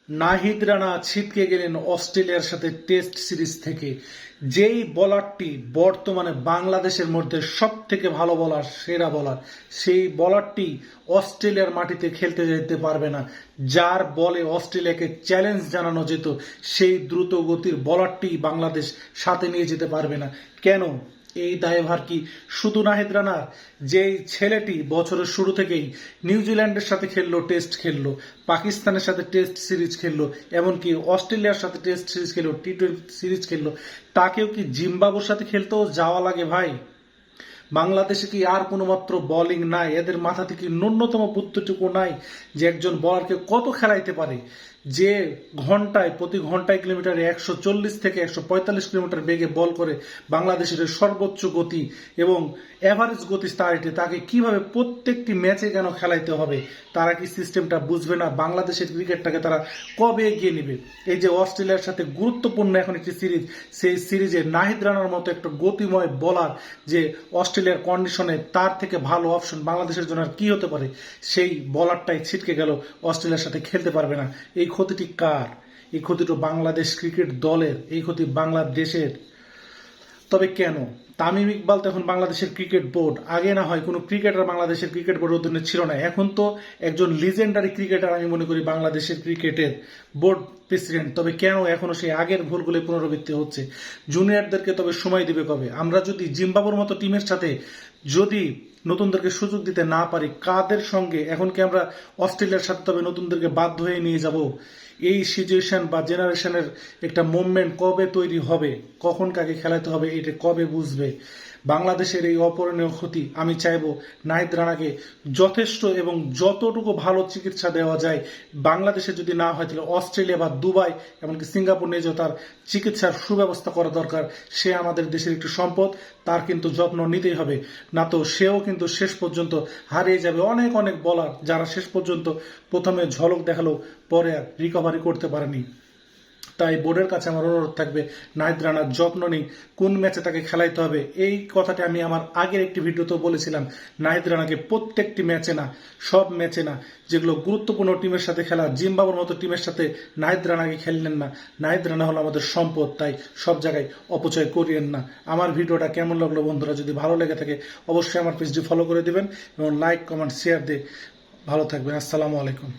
নাহিদ রানা ছিটকে গেলেন অস্ট্রেলিয়ার সাথে টেস্ট সিরিজ থেকে। যেই বলারটি বর্তমানে বাংলাদেশের মধ্যে সব থেকে ভালো বলার, সেরা বলার, সেই বলারটি অস্ট্রেলিয়ার মাটিতে খেলতে যেতে পারবে না। যার বলে অস্ট্রেলিয়াকে চ্যালেঞ্জ জানানো যেত, সেই দ্রুত গতির বলারটি বাংলাদেশ সাথে নিয়ে যেতে পারবে না। কেন? এই দায়ভার কি শুধু নাহিদ রানার? যেই ছেলেটি বছরের শুরু থেকেই নিউজিল্যান্ডের সাথে খেললো, টেস্ট খেললো, পাকিস্তানের সাথে টেস্ট সিরিজ খেললো, এমনকি অস্ট্রেলিয়ার সাথে টেস্ট সিরিজ খেললো, টি-20 সিরিজ খেললো, তাকেও কি জিম্বাবুর সাথে খেলতেও যাওয়া লাগে ভাই? বাংলাদেশে কি আর কোনো মাত্র বোলিং নাই? এদের মাথা থেকে ন্যূনতম বুদ্ধিটুকু নাই যে একজন বলারকে কত খেলাইতে পারে? যে প্রতি ঘন্টায় কিলোমিটারে 140 থেকে 145 কিলোমিটার বেগে বল করে বাংলাদেশের সর্বোচ্চ গতি এবং এভারেজ গতি স্টার্টে, তাকে কিভাবে প্রত্যেকটি ম্যাচে কেন খেলাইতে হবে? তারা কি সিস্টেমটা বুঝবে না? বাংলাদেশের ক্রিকেটটাকে তারা কবে এগিয়ে নেবে? এই যে অস্ট্রেলিয়ার সাথে গুরুত্বপূর্ণ এখন একটি সিরিজ, সেই সিরিজে নাহিদ রানার মতো একটা গতিময় বলার যে অস্ট্রেলিয়ার কন্ডিশনে, তার থেকে ভালো অপশন বাংলাদেশের জন্য আর কি হতে পারে? সেই বলারটাই ছিটকে গেল, অস্ট্রেলিয়ার সাথে খেলতে পারবে না। এই ক্ষতিটি কার? এই ক্ষতিটা বাংলাদেশ ক্রিকেট দলের, এই ক্ষতি বাংলাদেশের। তবে কেন? তামিম ইকবাল তো এখন বাংলাদেশের ক্রিকেট বোর্ড। আগে না হয় কোনো ক্রিকেটার বাংলাদেশের ক্রিকেট বোর্ডের অধীনে ছিল না, এখন তো একজন লিজেন্ডারি ক্রিকেটার আমি মনে করি বাংলাদেশের ক্রিকেটের বোর্ড প্রেসিডেন্ট। তবে কেন এখনো সেই আগের ভুলগুলো পুনরাবৃত্তি হচ্ছে? জুনিয়রদেরকে তবে সময় দিবে কবে? আমরা যদি জিম্বাবুর মতো টিমের সাথে যদি নতুনদেরকে সুযোগ দিতে না পারি, কাদের সঙ্গে? এখন কি আমরা অস্ট্রেলিয়ার সাথে তবে নতুনদেরকে বাধ্য হয়ে নিয়ে যাব? এই সিচুয়েশন বা জেনারেশনের একটা মুভমেন্ট কবে তৈরি হবে, কখন কাকে খেলাতে হবে, এটা কবে বুঝবে? বাংলাদেশের এই অপূরণীয় ক্ষতি আমি চাইবো নাহিদ রানাকে যথেষ্ট এবং যতটুকু ভালো চিকিৎসা দেওয়া যায়, বাংলাদেশে যদি না হয় তাহলে অস্ট্রেলিয়া বা দুবাই এমনকি সিঙ্গাপুর নিয়ে যাও, তার চিকিৎসার সুব্যবস্থা করা দরকার। সে আমাদের দেশের একটি সম্পদ, তার কিন্তু যত্ন নিতেই হবে, না তো সেও কিন্তু শেষ পর্যন্ত হারিয়ে যাবে। অনেক অনেক বলার যারা শেষ পর্যন্ত প্রথমে ঝলক দেখালো, পরে আর রিকভারি করতে পারেনি। তাই বোর্ডের কাছে আমার অনুরোধ থাকবে, নাহিদ রানার যত্ন নিই, কোন ম্যাচে তাকে খেলাইতে হবে। এই কথাটি আমি আমার আগের একটি ভিডিওতেও বলেছিলাম। নাহিদ রানাকে প্রত্যেকটি ম্যাচে না, সব ম্যাচে না, যেগুলো গুরুত্বপূর্ণ টিমের সাথে খেলা, জিম্বাবুর মতো টিমের সাথে নাহিদ রানাকে খেললেন না। নাহিদ রানা হলো আমাদের সম্পদ, তাই সব জায়গায় অপচয় করিয়েন না। আমার ভিডিওটা কেমন লাগলো বন্ধুরা? যদি ভালো লেগে থাকে অবশ্যই আমার পেজটি ফলো করে দিবেন এবং লাইক, কমেন্ট, শেয়ার দিয়ে ভালো থাকবেন। আসসালামু আলাইকুম।